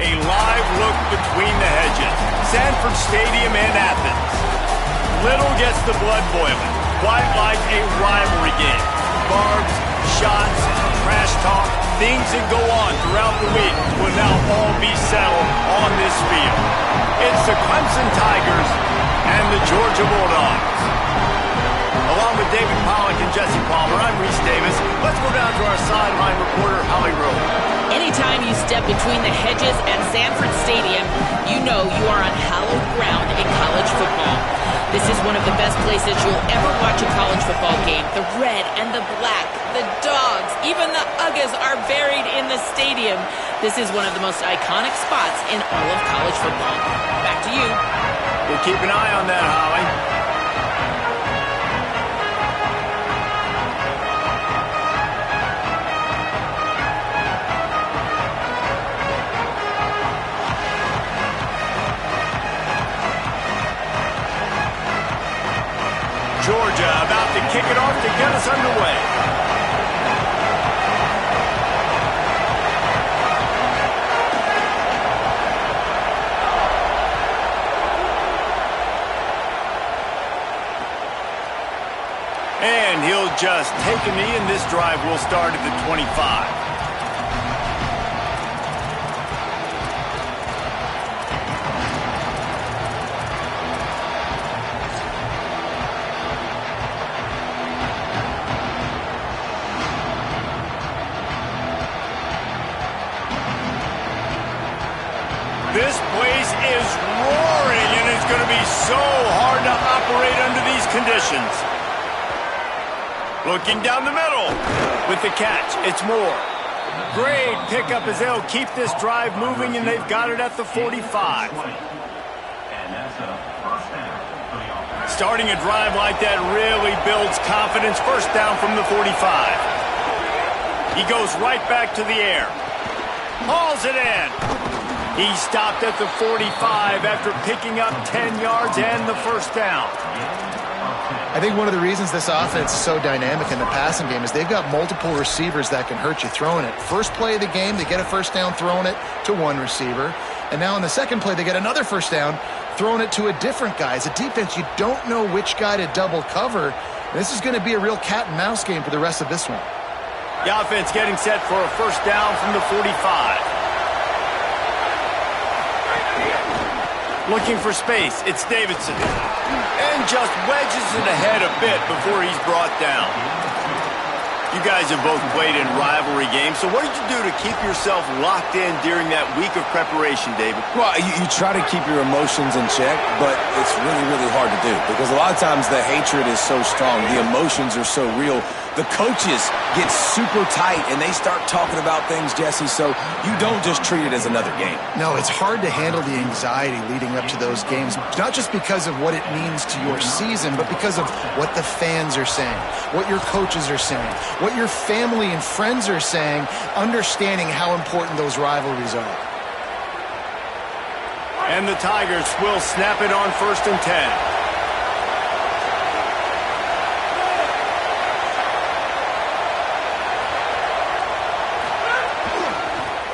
A live look between the hedges. Sanford Stadium in Athens. Little gets the blood boiling, quite like a rivalry game. Barbs, shots, trash talk, things that go on throughout the week will now all be settled on this field. It's the Clemson Tigers and the Georgia Bulldogs. Along with David Pollack and Jesse Palmer, I'm Reese Davis. Let's go down to our sideline reporter, Holly Rowe. Anytime you step between the hedges at Sanford Stadium, you know you are on hallowed ground in college football. This is one of the best places you'll ever watch a college football game. The red and the black, the dogs, even the Uggas are buried in the stadium. This is one of the most iconic spots in all of college football. Back to you. We'll keep an eye on that, Holly. Georgia about to kick it off to get us underway. And he'll just take a knee, and this drive will start at the 25. This place is roaring, and it's going to be so hard to operate under these conditions. Looking down the middle with the catch. It's Moore. Great pickup as they'll keep this drive moving, and they've got it at the 45. Starting a drive like that really builds confidence. First down from the 45. He goes right back to the air. Hauls it in. He stopped at the 45 after picking up 10 yards and the first down. I think one of the reasons this offense is so dynamic in the passing game is they've got multiple receivers that can hurt you throwing it. First play of the game, they get a first down throwing it to one receiver. And now in the second play, they get another first down throwing it to a different guy. As a defense, you don't know which guy to double cover. This is going to be a real cat and mouse game for the rest of this one. The offense getting set for a first down from the 45. Looking for space, it's Davidson. And just wedges it ahead a bit before he's brought down. You guys have both played in rivalry games, so what did you do to keep yourself locked in during that week of preparation, David? Well, you try to keep your emotions in check, but it's really, really hard to do because a lot of times the hatred is so strong. The emotions are so real. The coaches get super tight, and they start talking about things, Jesse, so you don't just treat it as another game. No, it's hard to handle the anxiety leading up to those games, not just because of what it means to your season, but because of what the fans are saying, what your coaches are saying, what your family and friends are saying, understanding how important those rivalries are. And the Tigers will snap it on 1st and 10.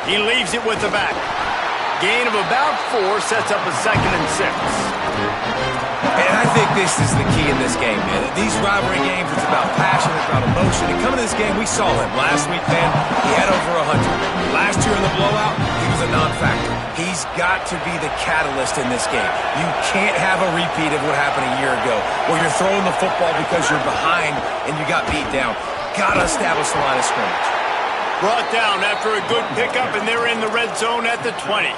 He leaves it with the back. Gain of about 4 sets up a 2nd and 6. And I think this is the key in this game, man. These rivalry games, it's about passion, it's about emotion. And coming to this game, we saw him. Last week, man, he had over 100. Last year in the blowout, he was a non-factor. He's got to be the catalyst in this game. You can't have a repeat of what happened a year ago, where you're throwing the football because you're behind and you got beat down. Got to establish the line of scrimmage. Brought down after a good pickup, and they're in the red zone at the 20.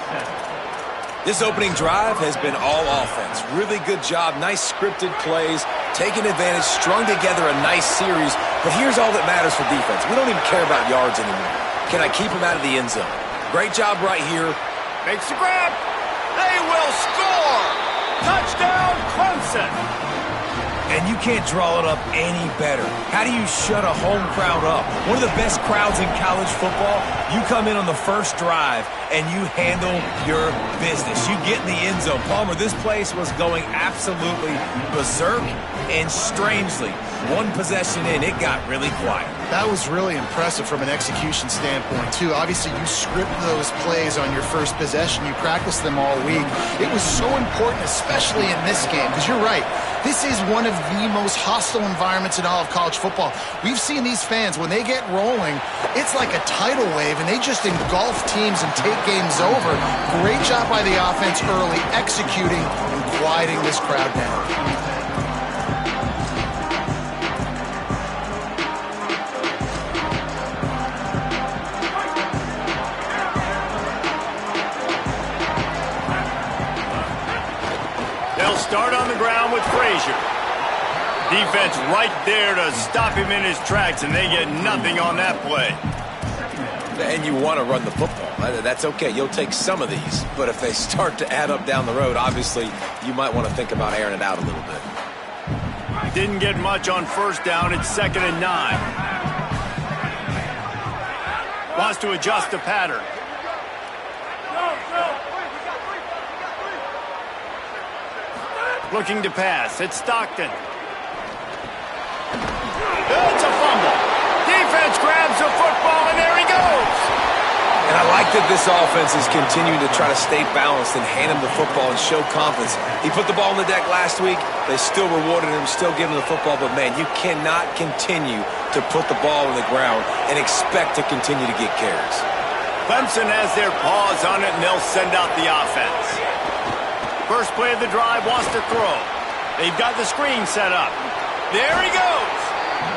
This opening drive has been all offense. Really good job, nice scripted plays, taking advantage, strung together a nice series. But here's all that matters for defense. We don't even care about yards anymore. Can I keep him out of the end zone? Great job right here. Makes the grab. They will score. Touchdown, Clemson. And you can't draw it up any better. How do you shut a home crowd up? One of the best crowds in college football. You come in on the first drive and you handle your business. You get in the end zone. Palmer, this place was going absolutely berserk, and strangely, one possession in, it got really quiet. That was really impressive from an execution standpoint, too. Obviously, you script those plays on your first possession. You practice them all week. It was so important, especially in this game, because you're right. This is one of the most hostile environments in all of college football. We've seen these fans, when they get rolling, it's like a tidal wave, and they just engulf teams and take games over. Great job by the offense early, executing and quieting this crowd down. Start on the ground with Frazier. Defense right there to stop him in his tracks, and they get nothing on that play. And you want to run the football. That's okay. You'll take some of these. But if they start to add up down the road, obviously, you might want to think about airing it out a little bit. Didn't get much on first down. It's 2nd and 9. Wants to adjust the pattern. Looking to pass. It's Stockton. It's a fumble. Defense grabs the football, and there he goes. And I like that this offense is continuing to try to stay balanced and hand him the football and show confidence. He put the ball on the deck last week. They still rewarded him, still giving him the football. But, man, you cannot continue to put the ball on the ground and expect to continue to get carries. Clemson has their paws on it, and they'll send out the offense. First play of the drive, wants to throw. They've got the screen set up. There he goes.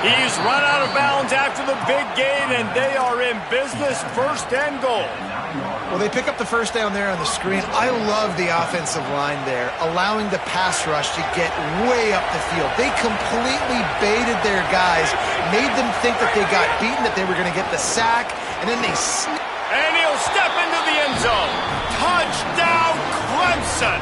He's run out of bounds after the big gain, and they are in business, 1st and goal. Well, they pick up the first down there on the screen. I love the offensive line there, allowing the pass rush to get way up the field. They completely baited their guys, made them think that they got beaten, that they were going to get the sack, and then they and he'll step into the end zone. Touchdown, Clemson!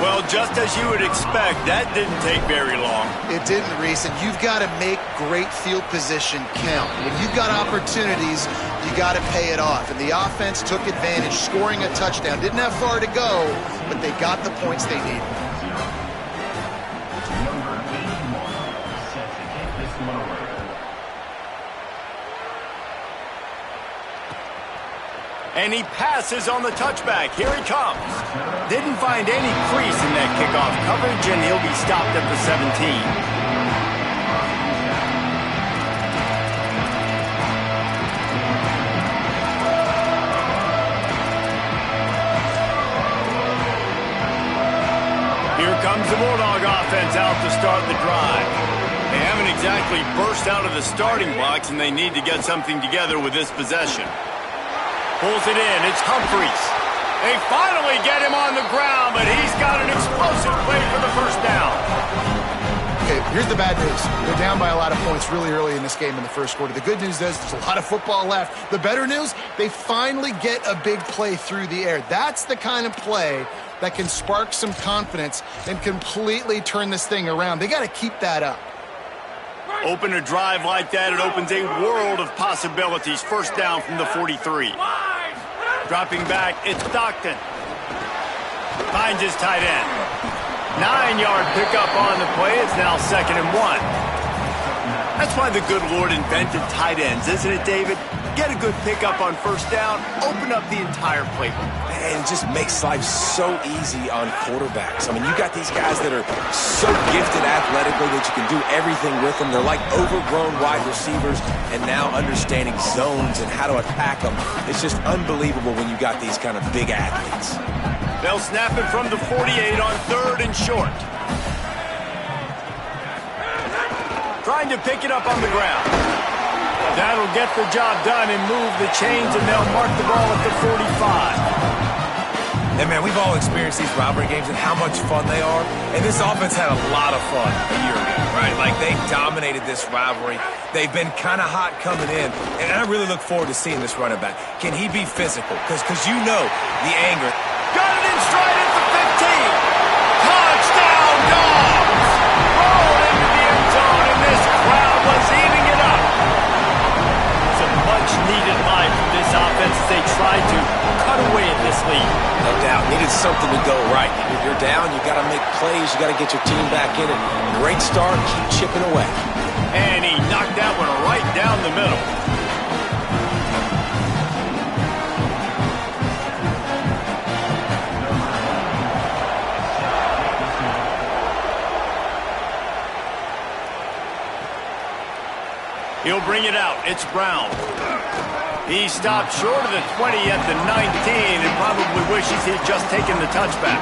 Well, just as you would expect, that didn't take very long. It didn't, Reese, and you've got to make great field position count. When you've got opportunities, you got to pay it off. And the offense took advantage, scoring a touchdown. Didn't have far to go, but they got the points they needed. And he passes on the touchback. Here he comes. Didn't find any crease in that kickoff coverage, and he'll be stopped at the 17. Here comes the Bulldog offense out to start the drive. They haven't exactly burst out of the starting blocks, and they need to get something together with this possession. Pulls it in. It's Humphries. They finally get him on the ground, but he's got an explosive play for the first down. Okay, here's the bad news. They're down by a lot of points really early in this game in the first quarter. The good news is there's a lot of football left. The better news, they finally get a big play through the air. That's the kind of play that can spark some confidence and completely turn this thing around. They got to keep that up. Open a drive like that, it opens a world of possibilities. First down from the 43. Dropping back, it's Stockton. Finds his tight end. 9-yard pickup on the play. It's now 2nd and 1. That's why the good Lord invented tight ends, isn't it, David? Get a good pickup on first down, open up the entire playbook. And it just makes life so easy on quarterbacks. I mean, you got these guys that are so gifted athletically that you can do everything with them. They're like overgrown wide receivers, and now understanding zones and how to attack them. It's just unbelievable when you got these kind of big athletes. They'll snap it from the 48 on 3rd and short. Trying to pick it up on the ground. That'll get the job done and move the chains, and they'll mark the ball at the 45. And, man, we've all experienced these rivalry games and how much fun they are. And this offense had a lot of fun a year ago, right? Like, they dominated this rivalry. They've been kind of hot coming in. And I really look forward to seeing this running back. Can he be physical? Because you know the anger. Got it in stride at the 15. Touchdown, Dogs! Roll into the end zone, and this crowd was eating it up. It's a much-needed life for this offense as they try to cut away at this lead. No doubt. Needed something to go right. If you're down, you got to make plays. You got to get your team back in it. Great start. Keep chipping away. And he knocked that one right down the middle. He'll bring it out. It's Brown. He stopped short of the 20 at the 19 and probably wishes he'd just taken the touchback.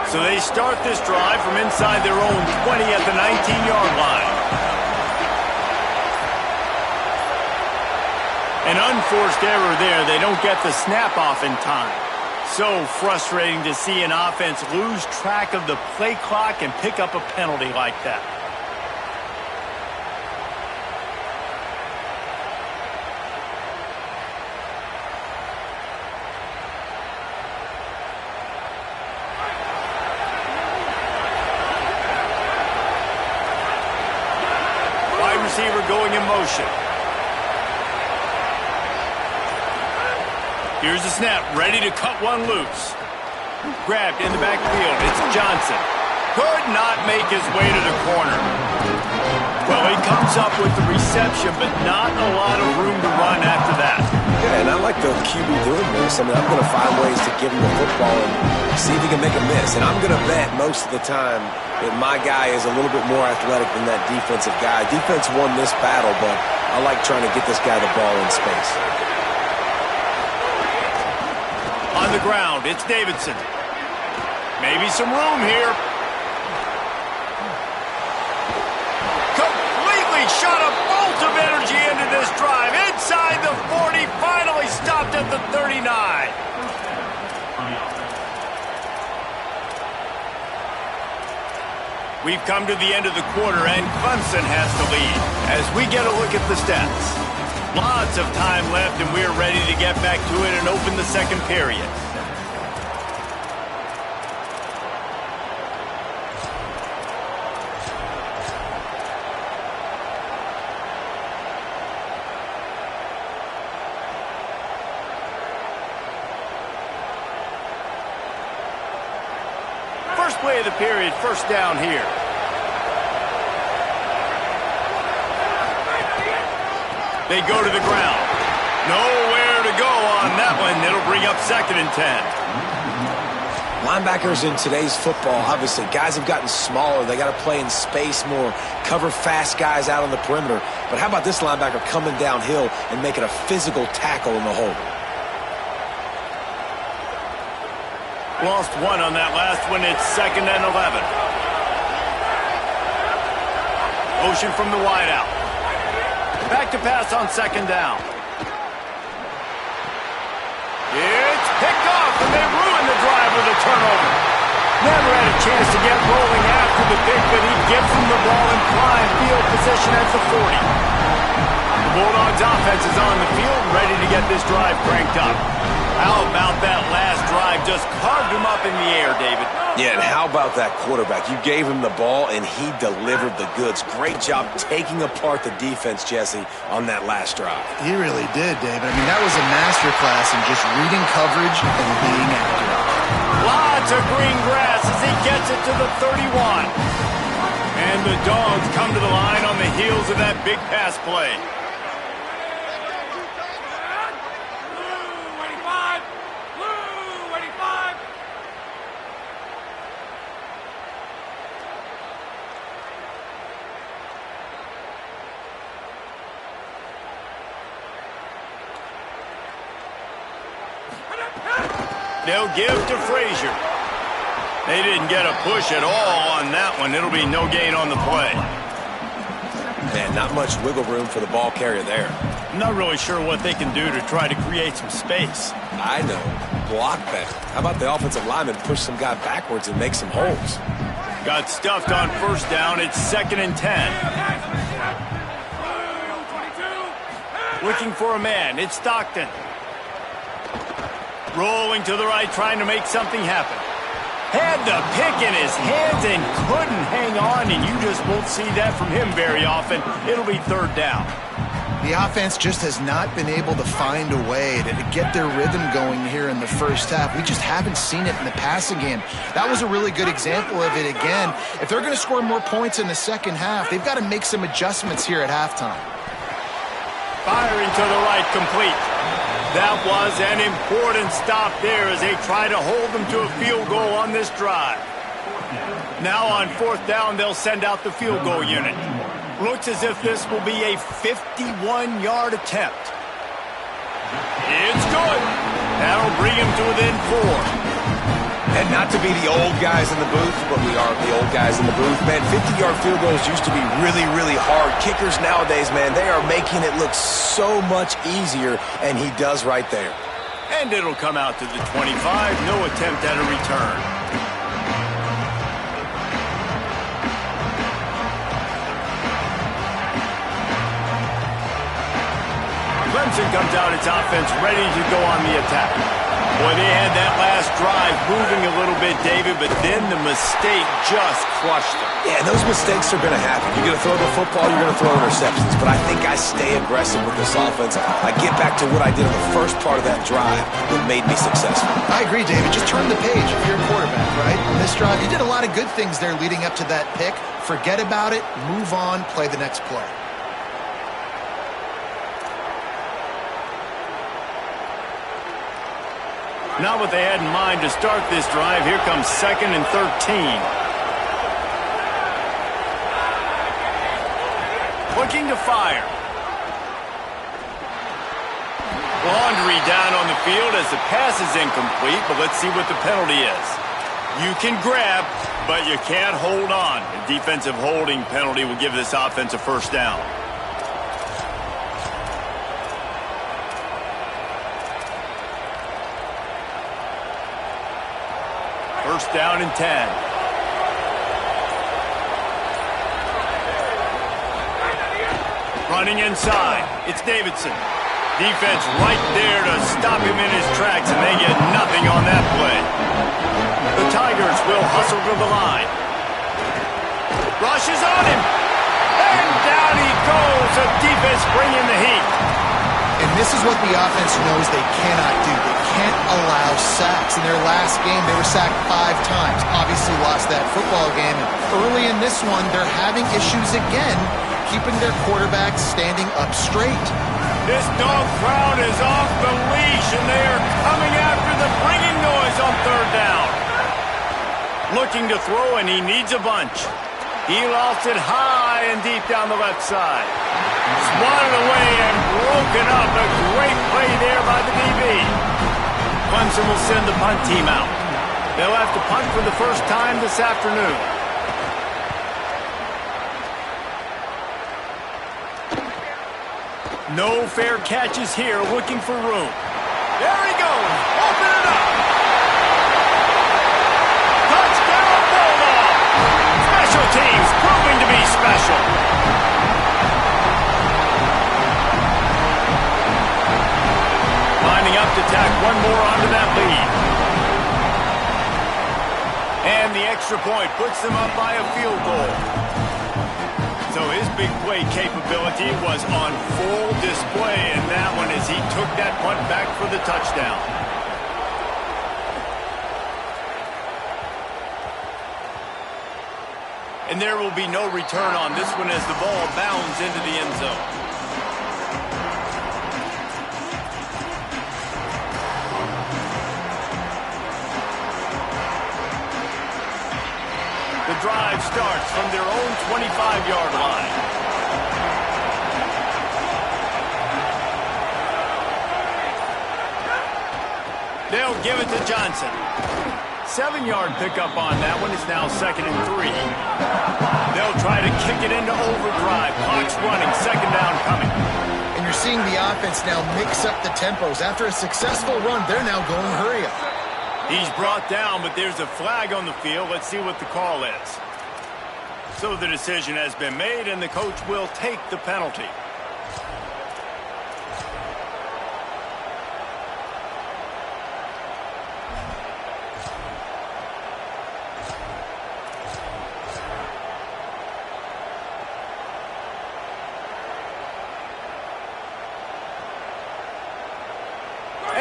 So they start this drive from inside their own 20 at the 19-yard line. An unforced error there. They don't get the snap off in time. So frustrating to see an offense lose track of the play clock and pick up a penalty like that. Wide receiver going in motion. Here's the snap, ready to cut one loose. Grabbed in the backfield, it's Johnson. Could not make his way to the corner. Well, he comes up with the reception, but not a lot of room to run after that. Yeah, and I like the QB doing this. I mean, I'm going to find ways to give him the football and see if he can make a miss. And I'm going to bet most of the time that my guy is a little bit more athletic than that defensive guy. Defense won this battle, but I like trying to get this guy the ball in space. On the ground, it's Davidson. Maybe some room here. Completely shot a bolt of energy into this drive. Inside the 40, finally stopped at the 39. We've come to the end of the quarter, and Clemson has the lead. As we get a look at the stats. Lots of time left, and we're ready to get back to it and open the second period. First play of the period, first down here. They go to the ground. Nowhere to go on that one. It'll bring up 2nd and 10. Linebackers in today's football, obviously, guys have gotten smaller. They got to play in space more, cover fast guys out on the perimeter. But how about this linebacker coming downhill and making a physical tackle in the hole? Lost one on that last one. It's 2nd and 11. Motion from the wideout. Back to pass on 2nd down. It's picked off, and they ruin the drive with a turnover. Never had a chance to get rolling after the pick, but he gives them the ball in prime field position at the 40. The Bulldogs offense is on the field, ready to get this drive cranked up. How about that last drive? Just carved him up in the air, David. Yeah, and how about that quarterback? You gave him the ball, and he delivered the goods. Great job taking apart the defense, Jesse, on that last drive. He really did, David. I mean, that was a masterclass in just reading coverage and being accurate. Lots of green grass as he gets it to the 31. And the Dogs come to the line on the heels of that big pass play. They'll give to Frazier. They didn't get a push at all on that one. It'll be no gain on the play. Man, not much wiggle room for the ball carrier there. I'm not really sure what they can do to try to create some space. I know. Block better. How about the offensive lineman push some guy backwards and make some holes? Got stuffed on 1st down. It's 2nd and 10. Looking for a man. It's Stockton. Rolling to the right, trying to make something happen. Had the pick in his hands and couldn't hang on, and you just won't see that from him very often. It'll be third down. The offense just has not been able to find a way to get their rhythm going here in the first half. We just haven't seen it in the passing game. That was a really good example of it again. If they're going to score more points in the second half, they've got to make some adjustments here at halftime. Firing to the right, complete. That was an important stop there as they try to hold them to a field goal on this drive. Now on fourth down, they'll send out the field goal unit. Looks as if this will be a 51-yard attempt. It's good. That'll bring him to within 4. And not to be the old guys in the booth, but we are the old guys in the booth. Man, 50-yard field goals used to be really, really hard. Kickers nowadays, man, they are making it look so much easier, and he does right there. And it'll come out to the 25. No attempt at a return. Clemson comes out its offense ready to go on the attack. Boy, they had that last drive moving a little bit, David, but then the mistake just crushed them. Yeah, those mistakes are going to happen. You're going to throw the football, you're going to throw interceptions. But I think I stay aggressive with this offense. I get back to what I did in the first part of that drive that made me successful. I agree, David. Just turn the page if you're a quarterback, right? In this drive, you did a lot of good things there leading up to that pick. Forget about it, move on, play the next play. Not what they had in mind to start this drive. Here comes 2nd and 13. Looking to fire. Laundry down on the field as the pass is incomplete, but let's see what the penalty is. You can grab, but you can't hold on. A defensive holding penalty will give this offense a first down. First down and 10. Running inside. It's Davidson. Defense right there to stop him in his tracks, and they get nothing on that play. The Tigers will hustle to the line. Rushes on him. And down he goes. The defense bringing the heat. And this is what the offense knows they cannot do. They can't allow sacks. In their last game, they were sacked 5 times. Obviously lost that football game. And early in this one, they're having issues again, keeping their quarterback standing up straight. This dog crowd is off the leash, and they are coming after the bringing noise on third down. Looking to throw, and he needs a bunch. He lost it high and deep down the left side. Swatted away and broken up. A great play there by the DB. Clemson will send the punt team out. They'll have to punt for the first time this afternoon. No fair catches here, looking for room. There he goes. Open it up. Touchdown, Bulldog. Special teams proving to be special. Lining up to tack one more onto that lead. And the extra point puts them up by a field goal. So his big play capability was on full display in that one as he took that punt back for the touchdown. And there will be no return on this one as the ball bounds into the end zone. The drive starts from their own 25-yard line. They'll give it to Johnson. 7-yard pickup on that one. It's now 2nd and 3. They'll try to kick it into overdrive. Clock's running. 2nd down coming. And you're seeing the offense now mix up the tempos. After a successful run, they're now going hurry up. He's brought down, but there's a flag on the field. Let's see what the call is. So the decision has been made, and the coach will take the penalty.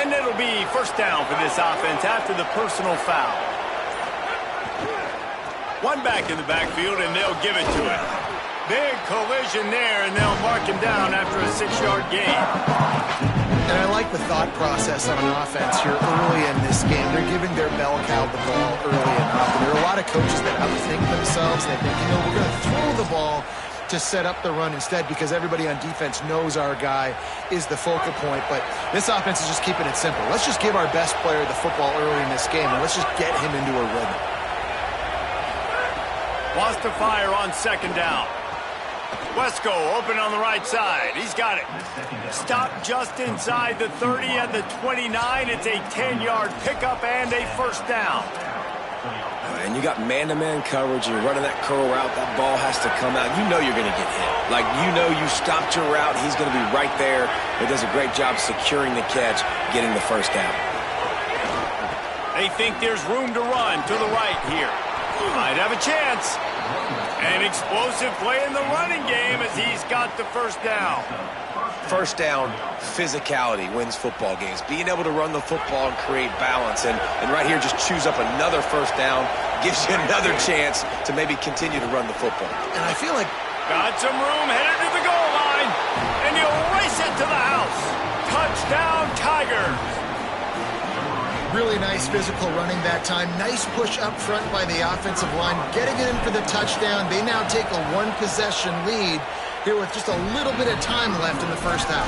And it'll be first down for this offense after the personal foul. One back in the backfield, and they'll give it to him. Big collision there, and they'll mark him down after a 6-yard gain. And I like the thought process on an offense here early in this game. They're giving their bell cow the ball early enough. And there are a lot of coaches that outthink themselves. They think, we're going to throw the ball to set up the run instead because everybody on defense knows our guy is the focal point. But this offense is just keeping it simple. Let's just give our best player the football early in this game, and let's just get him into a rhythm. Wants to fire on second down. Wesco open on the right side. He's got it. Stop just inside the 30 and the 29. It's a 10-yard pickup and a first down. And you got man-to-man coverage. You're running that curl route. That ball has to come out. You know you're going to get hit. Like, you stopped your route. He's going to be right there. He does a great job securing the catch, getting the first down. They think there's room to run to the right here. Might have a chance. An explosive play in the running game as he's got the first down. First down, physicality wins football games. Being able to run the football and create balance. And right here, just choose up another first down. Gives you another chance to maybe continue to run the football. And I feel like... Got some room, headed to the goal line. And he'll race it to the house. Touchdown, Tigers. Really nice physical running that time. Nice push up front by the offensive line. Getting it in for the touchdown. They now take a one-possession lead here with just a little bit of time left in the first half.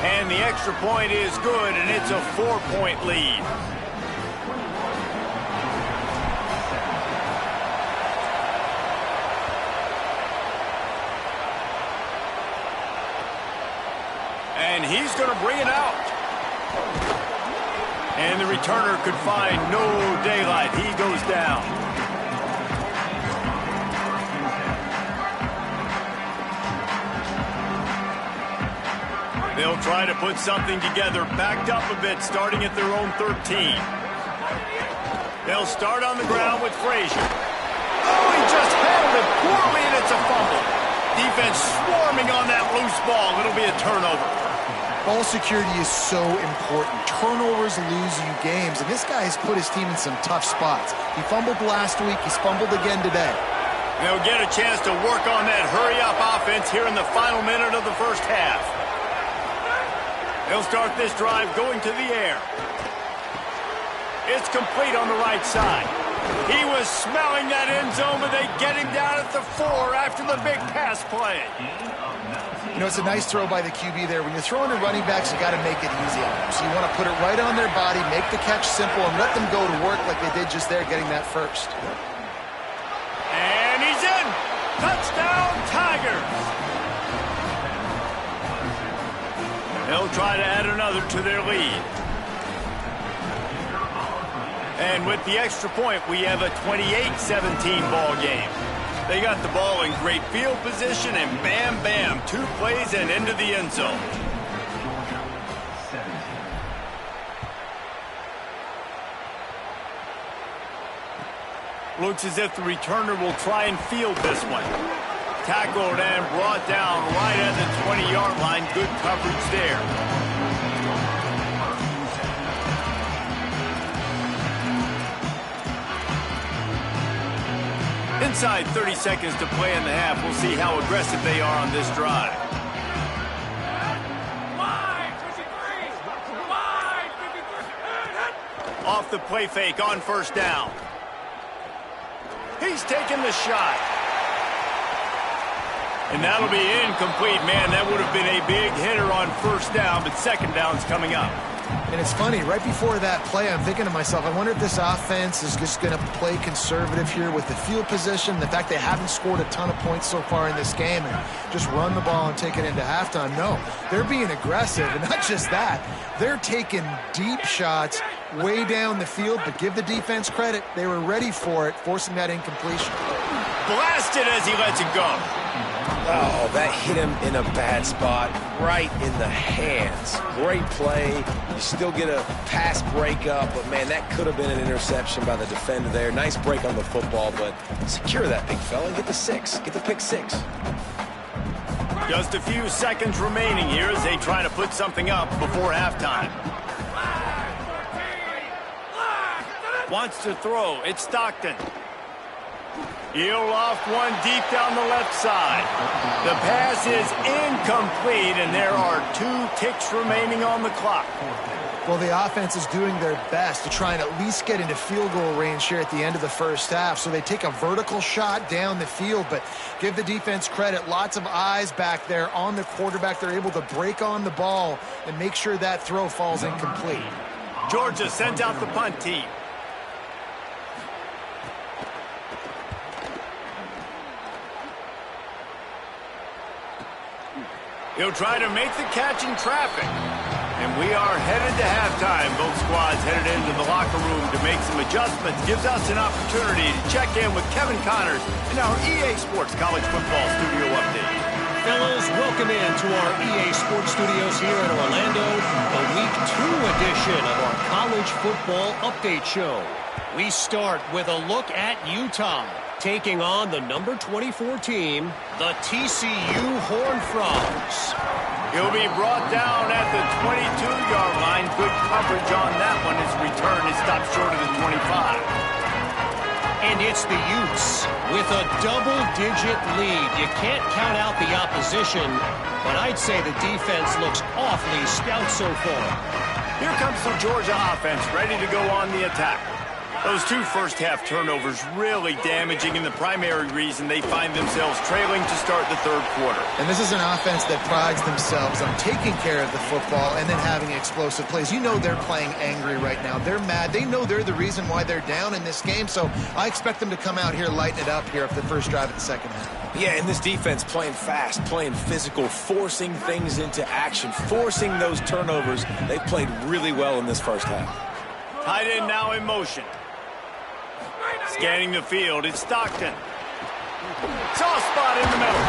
And the extra point is good, and it's a 4-point lead. And he's going to bring it out. And the returner could find no daylight. He goes down. They'll try to put something together, backed up a bit, starting at their own 13. They'll start on the ground with Frazier. Oh, he just handled it poorly, and it's a fumble. Defense swarming on that loose ball. It'll be a turnover. Ball security is so important. Turnovers lose you games, and this guy has put his team in some tough spots. He fumbled last week. He's fumbled again today. They'll get a chance to work on that hurry-up offense here in the final minute of the first half. They'll start this drive going to the air. It's complete on the right side. He was smelling that end zone, but they get him down at the 4 after the big pass play. It's a nice throw by the QB there. When you're throwing to running backs, you got to make it easy on them. So you want to put it right on their body, make the catch simple, and let them go to work like they did just there, getting that first. And he's in. Touchdown, Tigers. They'll try to add another to their lead. And with the extra point, we have a 28-17 ball game. They got the ball in great field position, and bam, bam, 2 plays and into the end zone. Looks as if the returner will try and field this one. Tackled and brought down right at the 20-yard line. Good coverage there. Inside 30 seconds to play in the half. We'll see how aggressive they are on this drive. Off the play fake on first down. He's taking the shot. And that'll be incomplete. Man, that would have been a big hitter on first down, but second down's coming up. And it's funny, right before that play, I'm thinking to myself, I wonder if this offense is just going to play conservative here with the field position, the fact they haven't scored a ton of points so far in this game, and just run the ball and take it into halftime. No, they're being aggressive, and not just that. They're taking deep shots way down the field, but give the defense credit. They were ready for it, forcing that incompletion. Blasted as he lets it go. Oh, that hit him in a bad spot, right in the hands. Great play. You still get a pass breakup, but, man, that could have been an interception by the defender there. Nice break on the football, but secure that big fella. Get the 6. Get the pick 6. Just a few seconds remaining here as they try to put something up before halftime. Wants to throw. It's Stockton. He'll loft one deep down the left side. The pass is incomplete, and there are 2 ticks remaining on the clock. Well, the offense is doing their best to try and at least get into field goal range here at the end of the first half. So they take a vertical shot down the field, but give the defense credit. Lots of eyes back there on the quarterback. They're able to break on the ball and make sure that throw falls incomplete. Georgia sends out the punt team. He'll try to make the catch in traffic. And we are headed to halftime. Both squads headed into the locker room to make some adjustments. Gives us an opportunity to check in with Kevin Connors in our EA Sports College Football Studio Update. Fellas, welcome into our EA Sports Studios here in Orlando, the Week 2 edition of our College Football Update Show. We start with a look at Utah, taking on the number 24 team, the TCU Horned Frogs. He'll be brought down at the 22-yard line. Good coverage on that one. His return is stopped short of the 25. And it's the Utes with a double-digit lead. You can't count out the opposition, but I'd say the defense looks awfully stout so far. Here comes the Georgia offense, ready to go on the attack. Those 2 first-half turnovers really damaging, and the primary reason they find themselves trailing to start the third quarter. And this is an offense that prides themselves on taking care of the football and then having explosive plays. You know they're playing angry right now. They're mad. They know they're the reason why they're down in this game, so I expect them to come out here, lighten it up here for the first drive of the second half. Yeah, and this defense playing fast, playing physical, forcing things into action, forcing those turnovers. They've played really well in this first half. Tight end now in motion. Scanning the field, it's Stockton. Soft spot in the middle.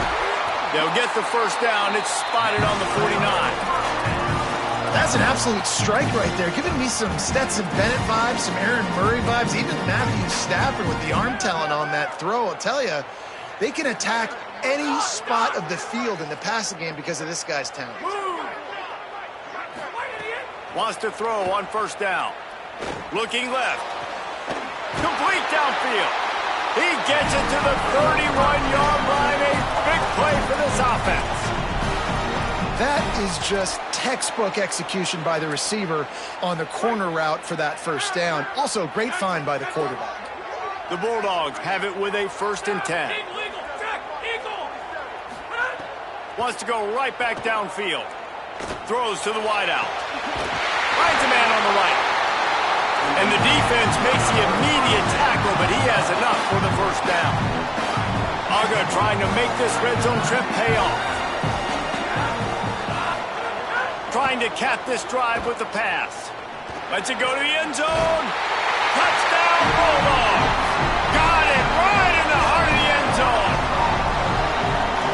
They'll get the first down. It's spotted on the 49. That's an absolute strike right there. Giving me some Stetson Bennett vibes, some Aaron Murray vibes, even Matthew Stafford with the arm talent on that throw. I'll tell you, they can attack any spot of the field in the passing game because of this guy's talent. Wants to throw on first down. Looking left. Complete downfield. He gets it to the 31-yard line. A big play for this offense. That is just textbook execution by the receiver on the corner route for that first down. Also, great find by the quarterback. The Bulldogs have it with a 1st and 10. Wants to go right back downfield. Throws to the wideout. Finds a man on the right. And the defense makes the immediate tackle, but he has enough for the first down. Uga trying to make this red zone trip pay off. Trying to cap this drive with the pass. Lets it go to the end zone. Touchdown, Bulldogs. Got it right in the heart of the end zone.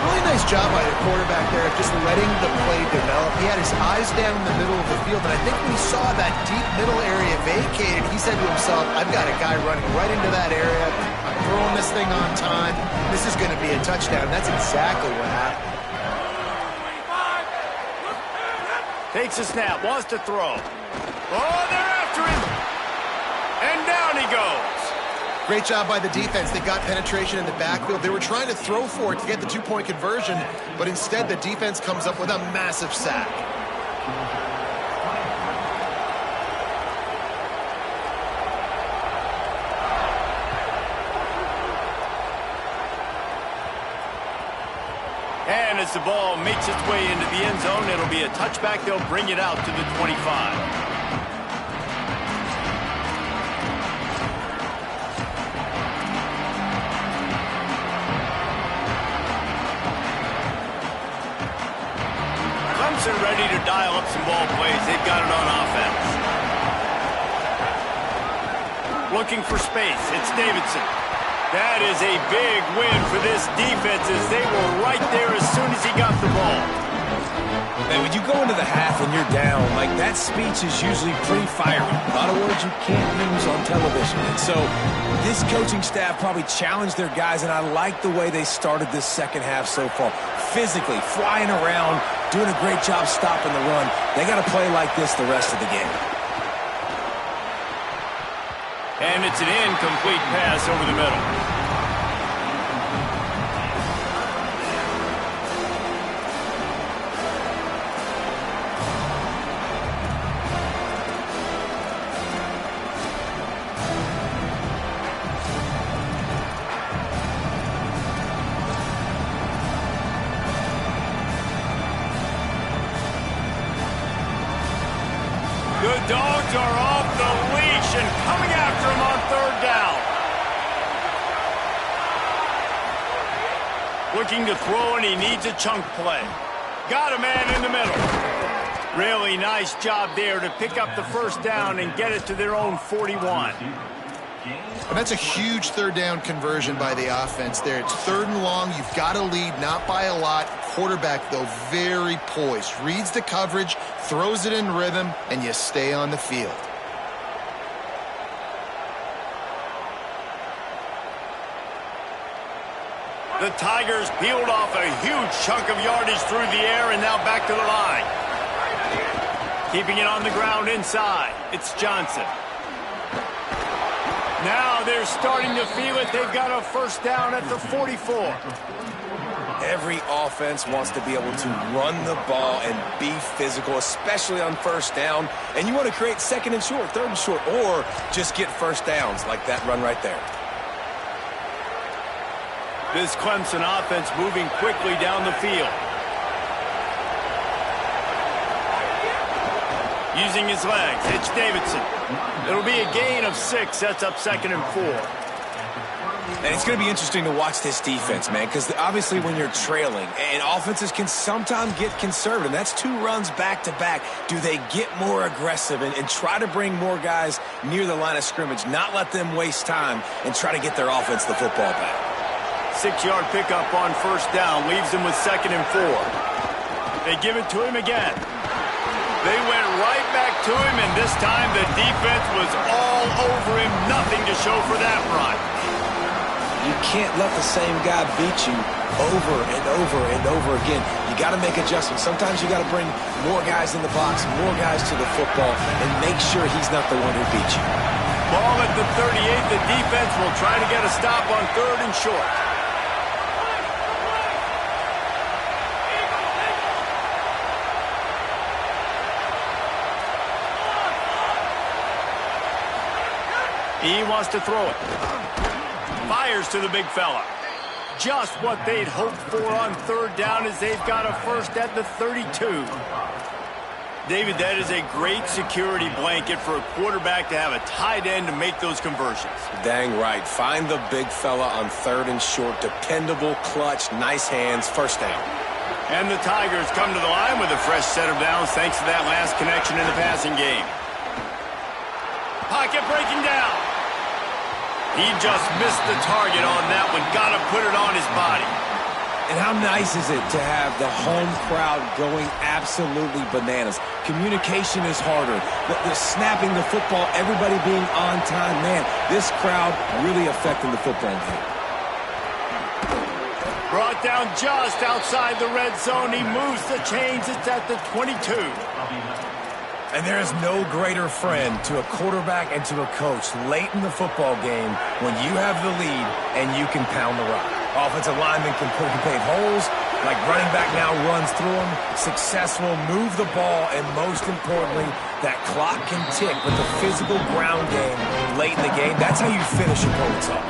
Really nice job by the quarterback there of just letting the play develop. He had his eyes down in the middle of the field, and I think when he saw that deep middle area vacated, he said to himself, I've got a guy running right into that area. I'm throwing this thing on time. This is going to be a touchdown. That's exactly what happened. Takes a snap, wants to throw. Oh, they're after him. And down he goes. Great job by the defense. They got penetration in the backfield. They were trying to throw for it to get the 2-point conversion, but instead the defense comes up with a massive sack. And as the ball makes its way into the end zone, it'll be a touchback. They'll bring it out to the 25. Ready to dial up some ball plays. They've got it on offense. Looking for space. It's Davidson. That is a big win for this defense as they were right there as soon as he got the ball. Man, when you go into the half and you're down, like that speech is usually pretty fiery. A lot of words you can't use on television. And so this coaching staff probably challenged their guys, and I like the way they started this second half so far. Physically, flying around, doing a great job stopping the run. They got to play like this the rest of the game. And it's an incomplete pass over the middle. The Dogs are off the leash and coming after him on third down. Looking to throw, and he needs a chunk play. Got a man in the middle. Really nice job there to pick up the first down and get it to their own 41. And that's a huge third down conversion by the offense there. It's 3rd and long. You've got to lead, not by a lot. Quarterback, though, very poised. Reads the coverage, throws it in rhythm, and you stay on the field. The Tigers peeled off a huge chunk of yardage through the air and now back to the line. Keeping it on the ground inside. It's Johnson. Now they're starting to feel it. They've got a first down at the 44. Every offense wants to be able to run the ball and be physical, especially on first down. And you want to create 2nd and short, 3rd and short, or just get first downs like that run right there. This Clemson offense moving quickly down the field. Using his legs, it's Davidson. It'll be a gain of 6. That's up 2nd and 4. And it's going to be interesting to watch this defense, man, because obviously when you're trailing, and offenses can sometimes get conservative, that's 2 runs back-to-back. Do they get more aggressive and try to bring more guys near the line of scrimmage, not let them waste time, and try to get their offense the football back? 6-yard pickup on first down, leaves him with 2nd and 4. They give it to him again. They went right back to him, and this time the defense was all over him. Nothing to show for that run. You can't let the same guy beat you over and over and over again. You got to make adjustments. Sometimes you got to bring more guys in the box, more guys to the football, and make sure he's not the one who beat you. Ball at the 38. The defense will try to get a stop on 3rd and short. He wants to throw it. Fires to the big fella. Just what they'd hoped for on 3rd down as they've got a first at the 32. David, that is a great security blanket for a quarterback to have a tight end to make those conversions. Dang right. Find the big fella on 3rd and short. Dependable, clutch, nice hands, first down. And the Tigers come to the line with a fresh set of downs thanks to that last connection in the passing game. Pocket breaking down. He just missed the target on that one. Got to put it on his body. And how nice is it to have the home crowd going absolutely bananas? Communication is harder. The snapping the football, everybody being on time. Man, this crowd really affecting the football game. Brought down just outside the red zone. He moves the chains. It's at the 22. And there is no greater friend to a quarterback and to a coach late in the football game when you have the lead and you can pound the rock. Offensive linemen can pave holes, like running back now runs through them. Successful, move the ball, and most importantly, that clock can tick with the physical ground game late in the game. That's how you finish opponents off.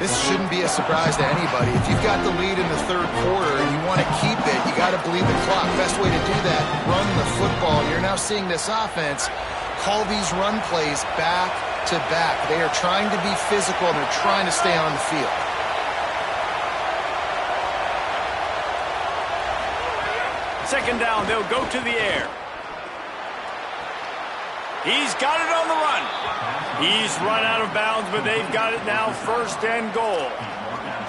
This shouldn't be a surprise to anybody. If you've got the lead in the 3rd quarter and you want to keep it, you got to bleed the clock. Best way to do that, run the football. You're now seeing this offense call these run plays back to back. They are trying to be physical and they're trying to stay on the field. Second down, they'll go to the air. He's got it on the run. He's run out of bounds, but they've got it now 1st and goal.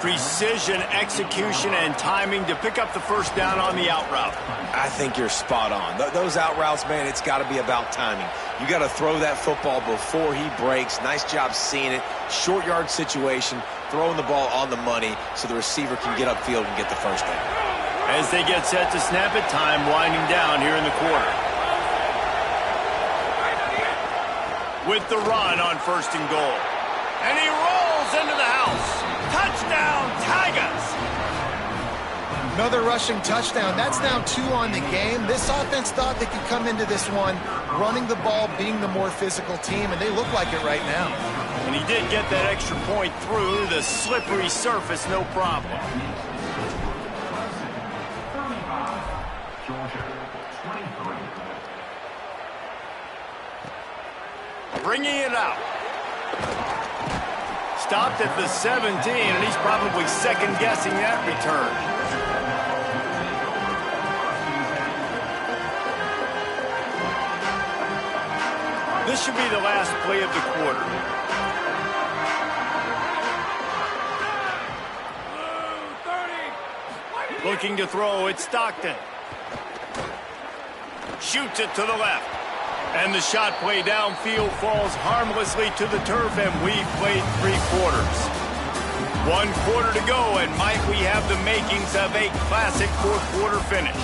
Precision, execution, and timing to pick up the first down on the out route. I think you're spot on. Those out routes, man, it's got to be about timing. You got to throw that football before he breaks. Nice job seeing it. Short yard situation, throwing the ball on the money so the receiver can get upfield and get the first down. As they get set to snap it, time winding down here in the quarter. with the run on 1st and goal. And he rolls into the house. Touchdown, Tigers! Another rushing touchdown. That's now 2 on the game. This offense thought they could come into this one running the ball, being the more physical team, and they look like it right now. And he did get that extra point through the slippery surface, no problem. Bringing it out. Stopped at the 17, and he's probably second-guessing that return. This should be the last play of the quarter. Looking to throw, it's Stockton. Shoots it to the left. And the shot play downfield falls harmlessly to the turf, and we've played 3 quarters. 1 quarter to go, and might we have the makings of a classic 4th quarter finish.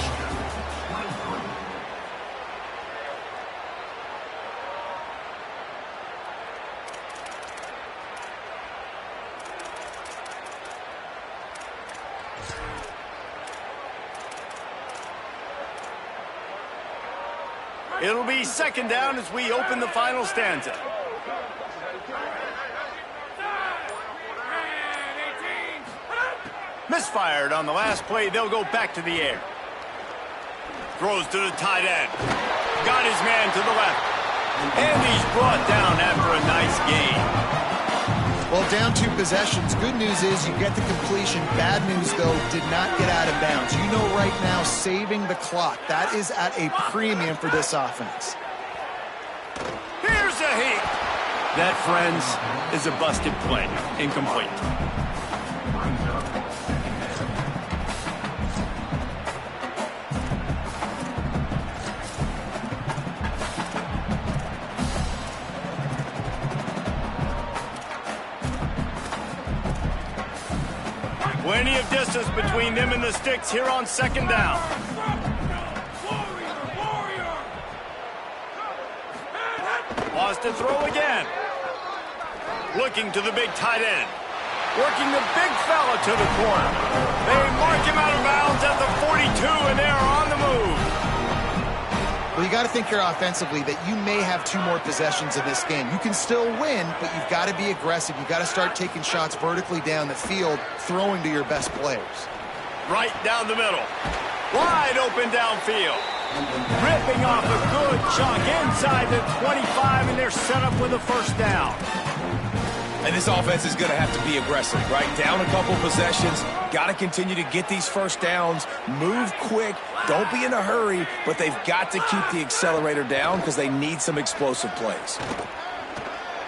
It'll be 2nd down as we open the final stanza. Misfired on the last play. They'll go back to the air. Throws to the tight end. Got his man to the left. And he's brought down after a nice gain. Well, down 2 possessions. Good news is you get the completion. Bad news, though, did not get out of bounds. You know right now, saving the clock. That is at a premium for this offense. Here's a hit. That, friends, is a busted play. Incomplete. Plenty of distance between them and the sticks here on 2nd down. Wants to throw again. Looking to the big tight end. Working the big fella to the corner. They mark him out of bounds at the 42, and they're on the move. Well, you got to think here offensively that you may have 2 more possessions in this game. You can still win, but you've got to be aggressive. You've got to start taking shots vertically down the field, throwing to your best players. Right down the middle. Wide open downfield. Ripping off a good chunk inside the 25, and they're set up with a 1st down. And this offense is going to have to be aggressive, right? Down a couple possessions. Got to continue to get these 1st downs. Move quick. Don't be in a hurry, but they've got to keep the accelerator down because they need some explosive plays.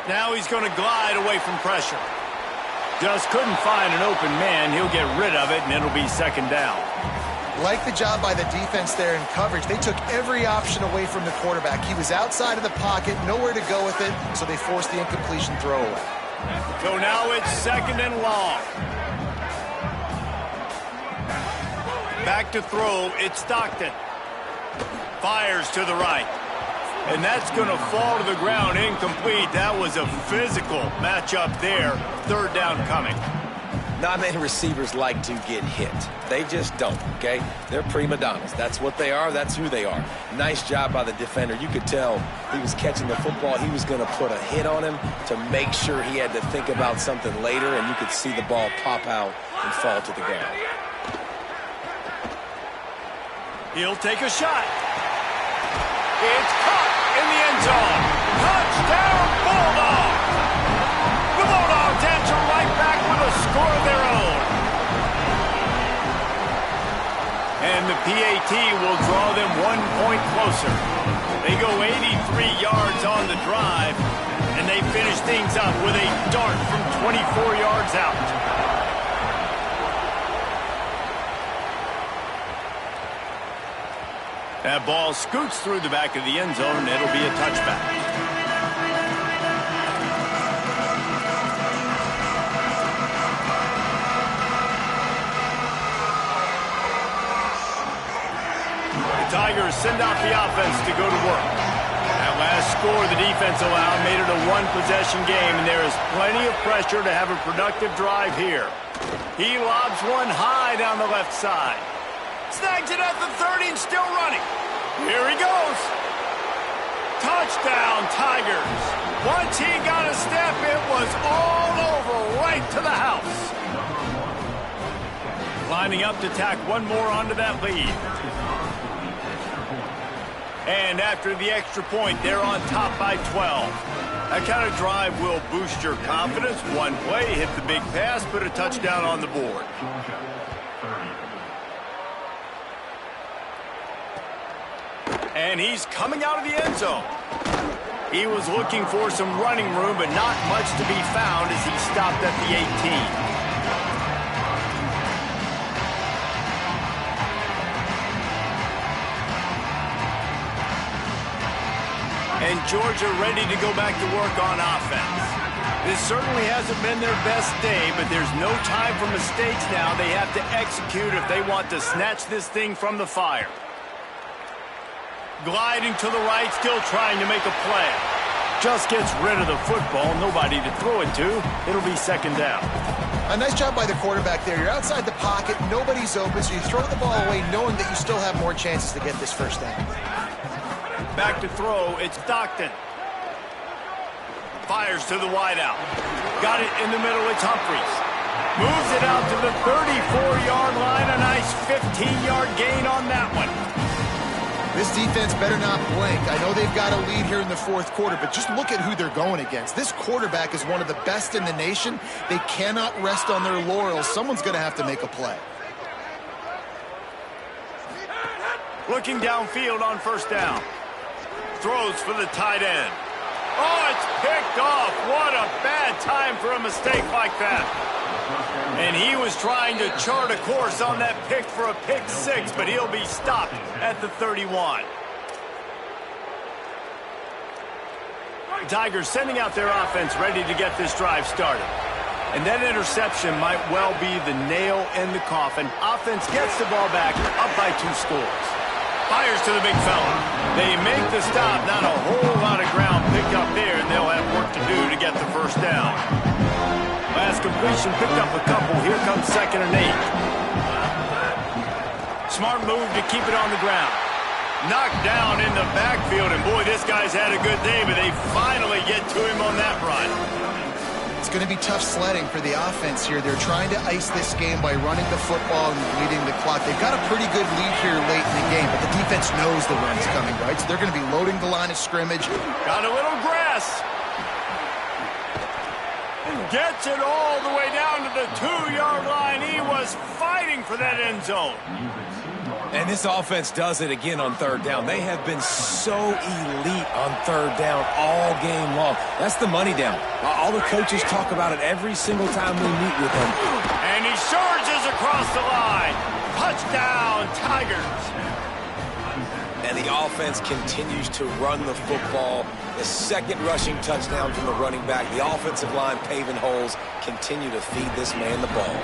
Now he's going to glide away from pressure. Just couldn't find an open man. He'll get rid of it, and it'll be 2nd down. Like the job by the defense there in coverage. They took every option away from the quarterback. He was outside of the pocket, nowhere to go with it, so they forced the incompletion throwaway. So now it's 2nd and long. Back to throw, it's Stockton. Fires to the right. And that's going to fall to the ground incomplete. That was a physical matchup there. 3rd down coming. Not many receivers like to get hit. They just don't, okay? They're prima donnas. That's what they are. That's who they are. Nice job by the defender. You could tell he was catching the football. He was going to put a hit on him to make sure he had to think about something later, and you could see the ball pop out and fall to the ground. He'll take a shot. It's caught in the end zone. Touchdown, Bulldogs! The Bulldogs answer right back with a score of their own. And the PAT will draw them 1 point closer. They go 83 yards on the drive, and they finish things up with a dart from 24 yards out. That ball scoots through the back of the end zone, and it'll be a touchback. The Tigers send out the offense to go to work. That last score the defense allowed made it a one-possession game, and there is plenty of pressure to have a productive drive here. He lobs one high down the left side. Snags it at the 30 and still running. Here he goes. Touchdown, Tigers. Once he got a step, it was all over, right to the house. Lining up to tack one more onto that lead. And after the extra point, they're on top by 12. That kind of drive will boost your confidence. One play, hit the big pass, put a touchdown on the board. And he's coming out of the end zone. He was looking for some running room, but not much to be found as he stopped at the 18. And Georgia ready to go back to work on offense. This certainly hasn't been their best day, but there's no time for mistakes now. They have to execute if they want to snatch this thing from the fire. Gliding to the right, still trying to make a play. Just gets rid of the football, nobody to throw it to. It'll be second down. A nice job by the quarterback there. You're outside the pocket, nobody's open, so you throw the ball away knowing that you still have more chances to get this first down. Back to throw, it's Stockton. Fires to the wideout. Got it in the middle, it's Humphries. Moves it out to the 34-yard line. A nice 15-yard gain on that one. This defense better not blink. I know they've got a lead here in the fourth quarter, but just look at who they're going against. This quarterback is one of the best in the nation. They cannot rest on their laurels. Someone's going to have to make a play. Looking downfield on first down. Throws for the tight end. Oh, it's picked off. What a bad time for a mistake like that. And he was trying to chart a course on that pick for a pick six, but he'll be stopped at the 31. Tigers sending out their offense ready to get this drive started. And that interception might well be the nail in the coffin. Offense gets the ball back, up by 2 scores. Fires to the big fella. They make the stop. Not a whole lot of ground picked up there, and they'll have work to do to get the first down. Last completion picked up a couple. Here comes 2nd and 8. Smart move to keep it on the ground. Knocked down in the backfield, and boy, this guy's had a good day, but they finally get to him on that run. It's going to be tough sledding for the offense here. They're trying to ice this game by running the football and bleeding the clock. They've got a pretty good lead here late in the game, but the defense knows the run's coming, right? So they're going to be loading the line of scrimmage. Got a little grass. Gets it all the way down to the 2-yard line. He was fighting for that end zone. And this offense does it again on third down. They have been so elite on third down all game long. That's the money down. All the coaches talk about it every single time we meet with them. And he surges across the line. Touchdown, Tigers. And the offense continues to run the football. The second rushing touchdown from the running back. The offensive line paving holes. Continue to feed this man the ball.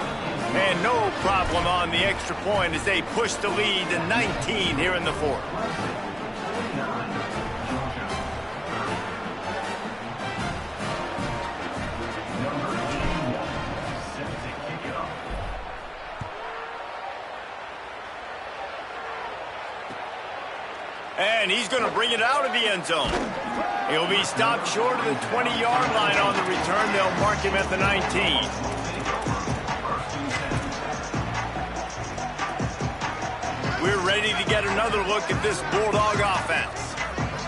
And no problem on the extra point as they push the lead to 19 here in the fourth. And he's going to bring it out of the end zone. He'll be stopped short of the 20-yard line on the return. They'll mark him at the 19. We're ready to get another look at this Bulldog offense.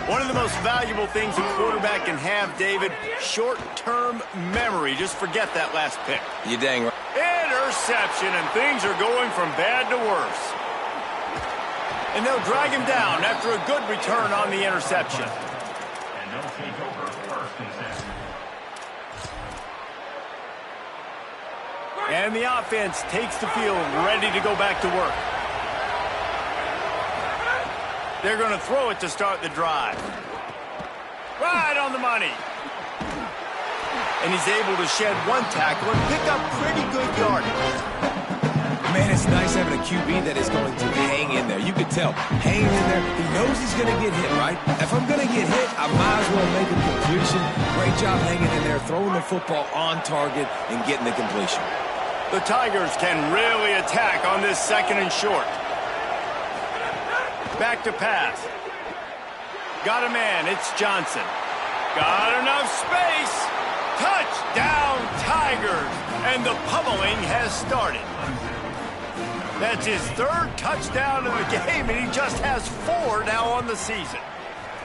One of the most valuable things a quarterback can have, David, short-term memory. Just forget that last pick. You dang right. Interception, and things are going from bad to worse. And they'll drag him down after a good return on the interception. And they'll take over first and 10. And the offense takes the field, ready to go back to work. They're going to throw it to start the drive. Right on the money. And he's able to shed one tackle and pick up pretty good yardage. Man, it's nice having a QB that is going to hang in there. You can tell, hanging in there, he knows he's going to get hit, right? If I'm going to get hit, I might as well make a completion. Great job hanging in there, throwing the football on target and getting the completion. The Tigers can really attack on this 2nd and short. Back to pass. Got a man, it's Johnson. Got enough space. Touchdown, Tigers. And the pummeling has started. That's his 3rd touchdown of the game, and he just has 4 now on the season.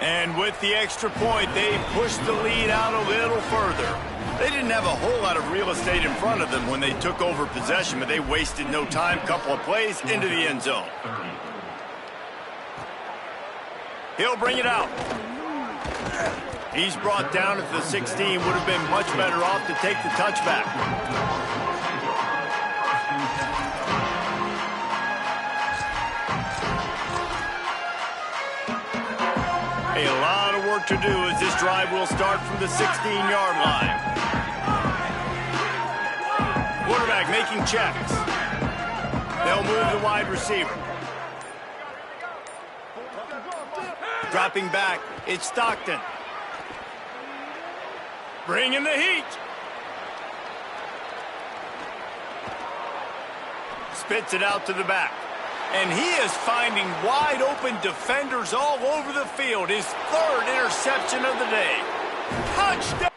And with the extra point, they pushed the lead out a little further. They didn't have a whole lot of real estate in front of them when they took over possession, but they wasted no time. Couple of plays into the end zone. He'll bring it out. He's brought down at the 16. Would have been much better off to take the touchback. A lot of work to do as this drive will start from the 16-yard line. Quarterback making checks. They'll move the wide receiver. Dropping back, it's Stockton. Bringing the heat. Spits it out to the back. And he is finding wide open defenders all over the field. His 3rd interception of the day. Touchdown!